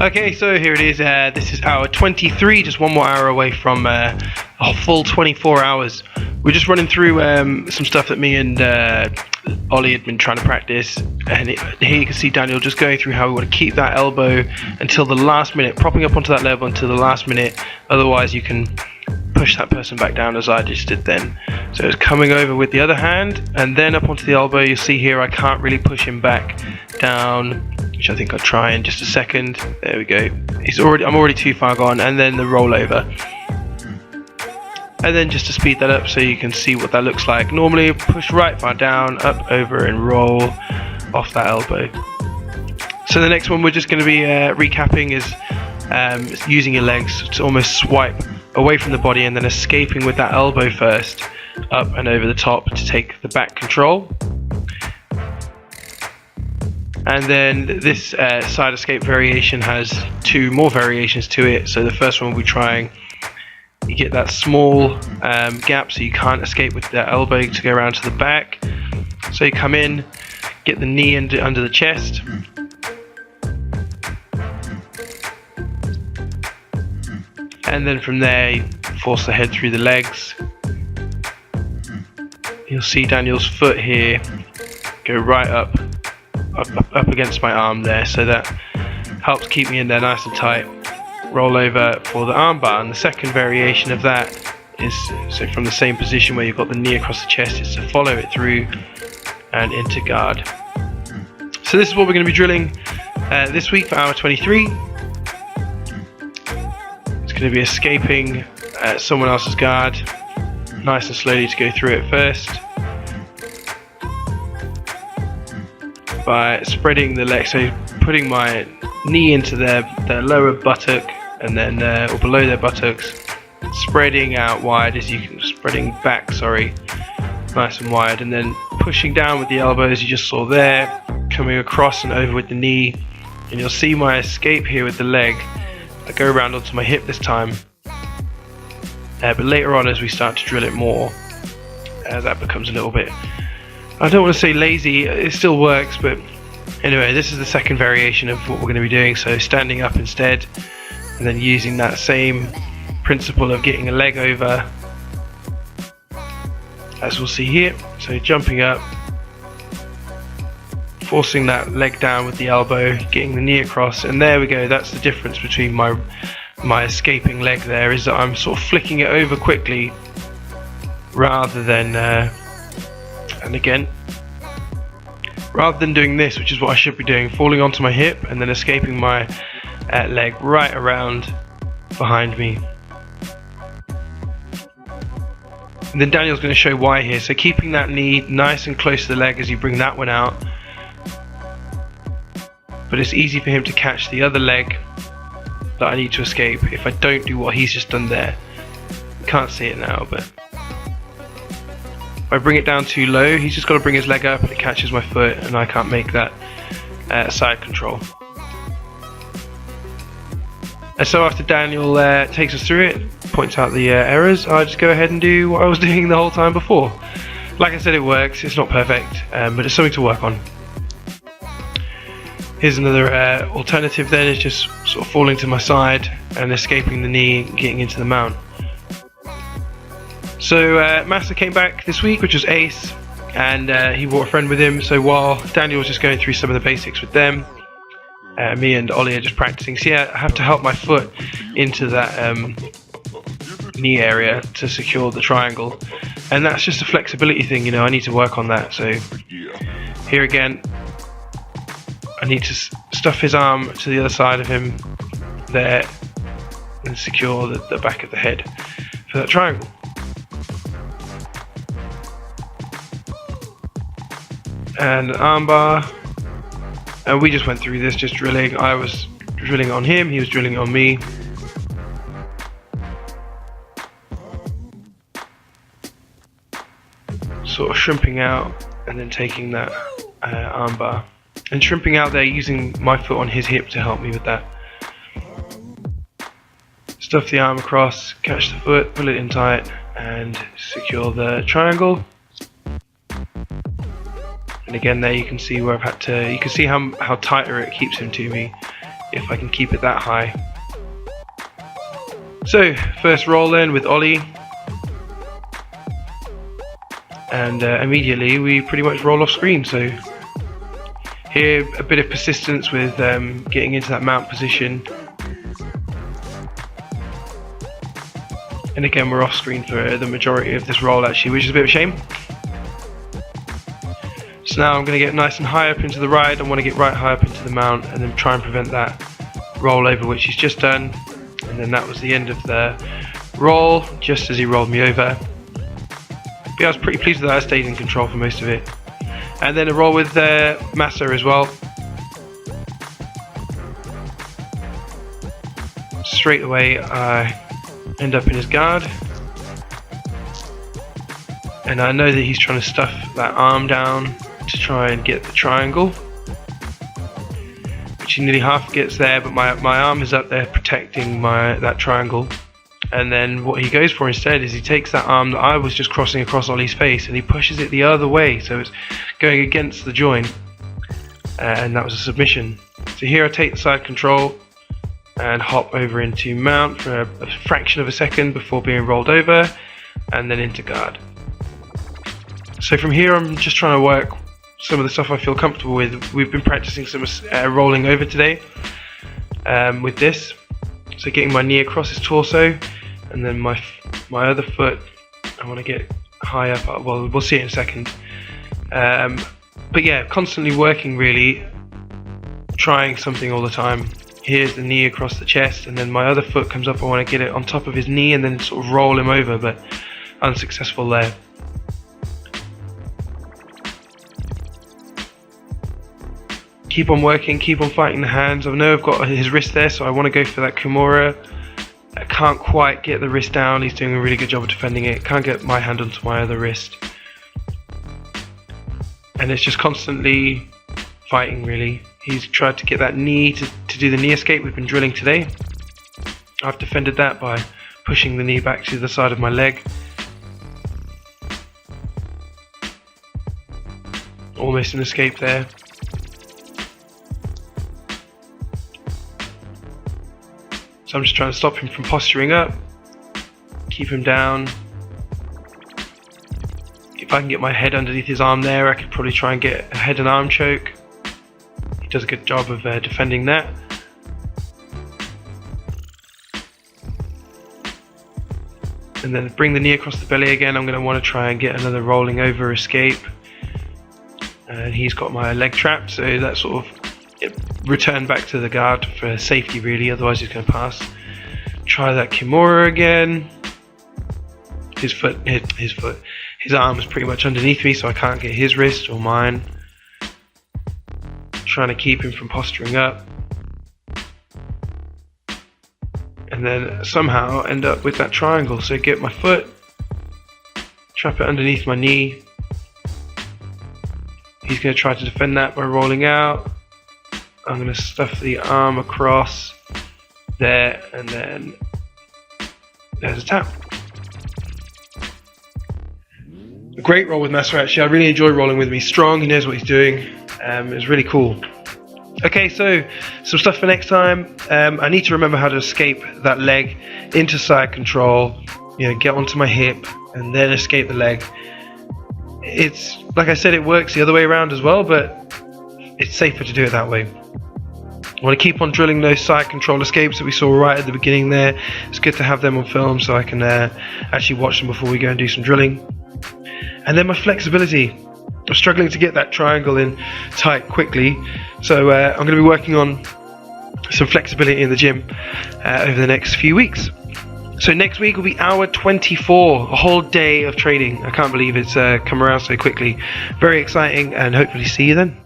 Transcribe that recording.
Okay, so here it is. This is hour 23, just one more hour away from a full 24 hours. We're just running through some stuff that me and Ollie had been trying to practice, and here you can see Daniel just going through how we want to keep that elbow until the last minute, propping up onto that level until the last minute, otherwise you can push that person back down as I just did then. So it's coming over with the other hand and then up onto the elbow. You'll see here I can't really push him back down, which I think I'll try in just a second. There we go. I'm already too far gone, and then the rollover. And then just to speed that up so you can see what that looks like. Normally push right far down, up, over and roll off that elbow. So the next one we're just going to be recapping is using your legs to almost swipe away from the body and then escaping with that elbow first, up and over the top to take the back control. And then this side escape variation has two more variations to it. So the first one we'll be trying, you get that small gap so you can't escape with that elbow to go around to the back. So you come in, get the knee under the chest, and then from there you force the head through the legs. You'll see Daniel's foot here go right up against my arm there, so that helps keep me in there nice and tight. Roll over for the armbar, and the second variation of that is, so from the same position where you've got the knee across the chest, is to follow it through and into guard. So this is what we're going to be drilling this week for hour 23. It's going to be escaping someone else's guard, nice and slowly to go through it first, by spreading the leg, so putting my knee into their lower buttock and then or below their buttocks, spreading out wide as you can, spreading back, sorry, nice and wide, and then pushing down with the elbows you just saw there, coming across and over with the knee, and you'll see my escape here with the leg. I go around onto my hip this time, but later on as we start to drill it more, that becomes a little bit, I don't want to say lazy, it still works, but anyway, this is the second variation of what we're going to be doing. So standing up instead, and then using that same principle of getting a leg over, as we'll see here. So jumping up, forcing that leg down with the elbow, getting the knee across, and there we go. That's the difference between my escaping leg there, is that I'm sort of flicking it over quickly rather than and again, rather than doing this, which is what I should be doing, falling onto my hip and then escaping my leg right around behind me. And then Daniel's going to show why here. So keeping that knee nice and close to the leg as you bring that one out, but it's easy for him to catch the other leg that I need to escape if I don't do what he's just done there. You can't see it now, but if I bring it down too low, he's just got to bring his leg up and it catches my foot, and I can't make that side control. And so after Daniel takes us through it, points out the errors, I just go ahead and do what I was doing the whole time before. Like I said, it works. It's not perfect, but it's something to work on. Here's another alternative then, is just sort of falling to my side and escaping the knee and getting into the mount. So Master came back this week, which was ace, and he brought a friend with him. So while Daniel was just going through some of the basics with them, me and Ollie are just practicing. So yeah, I have to help my foot into that knee area to secure the triangle, and that's just a flexibility thing, you know, I need to work on that. So here again, I need to stuff his arm to the other side of him there and secure the back of the head for that triangle. And an armbar, and we just went through this just drilling. I was drilling on him, he was drilling on me. Sort of shrimping out and then taking that armbar and shrimping out there, using my foot on his hip to help me with that. Stuff the arm across, catch the foot, pull it in tight and secure the triangle. And again there you can see where I've had to, you can see how tighter it keeps him to me if I can keep it that high. So first roll in with Ollie, and immediately we pretty much roll off screen. So here a bit of persistence with getting into that mount position, and again we're off screen for the majority of this roll actually, which is a bit of a shame. So now I'm going to get nice and high up into the ride. I want to get right high up into the mount and then try and prevent that roll over, which he's just done. And then that was the end of the roll, just as he rolled me over. But yeah, I was pretty pleased with that. I stayed in control for most of it. And then a roll with Massa as well. Straight away I end up in his guard. And I know that he's trying to stuff that arm down to try and get the triangle, which he nearly half gets there, but my arm is up there protecting that triangle. And then what he goes for instead is he takes that arm that I was just crossing across Ollie's face and he pushes it the other way, so it's going against the join, and that was a submission. So here I take the side control and hop over into mount for a fraction of a second before being rolled over, and then into guard. So from here I'm just trying to work some of the stuff I feel comfortable with. We've been practicing some rolling over today with this, so getting my knee across his torso, and then my other foot I want to get high up. Well, we'll see it in a second. But yeah, constantly working, really trying something all the time. Here's the knee across the chest, and then my other foot comes up. I want to get it on top of his knee and then sort of roll him over, but unsuccessful there. Keep on working, keep on fighting the hands. I know I've got his wrist there, so I want to go for that Kimura. I can't quite get the wrist down. He's doing a really good job of defending it. Can't get my hand onto my other wrist. And it's just constantly fighting, really. He's tried to get that knee to do the knee escape we've been drilling today. I've defended that by pushing the knee back to the side of my leg. Almost an escape there. So I'm just trying to stop him from posturing up, keep him down. If I can get my head underneath his arm there, I could probably try and get a head and arm choke. He does a good job of defending that. And then bring the knee across the belly again. I'm going to want to try and get another rolling over escape. And he's got my leg trapped, so that sort of return back to the guard for safety, really, otherwise he's going to pass. Try that Kimura again. His arm is pretty much underneath me, so I can't get his wrist or mine. Trying to keep him from posturing up, and then somehow end up with that triangle. So get my foot, trap it underneath my knee. He's going to try to defend that by rolling out. I'm going to stuff the arm across there, and then there's a tap. A great roll with Massa, actually. I really enjoy rolling with him. He's strong, he knows what he's doing. It was really cool. Okay, so some stuff for next time. I need to remember how to escape that leg into side control, get onto my hip and then escape the leg. It's, like I said, it works the other way around as well, but it's safer to do it that way. I want to keep on drilling those side control escapes that we saw right at the beginning there. It's good to have them on film so I can actually watch them before we go and do some drilling. And then my flexibility. I'm struggling to get that triangle in tight quickly, so I'm going to be working on some flexibility in the gym over the next few weeks. So next week will be hour 24, a whole day of training. I can't believe it's come around so quickly. Very exciting, and hopefully see you then.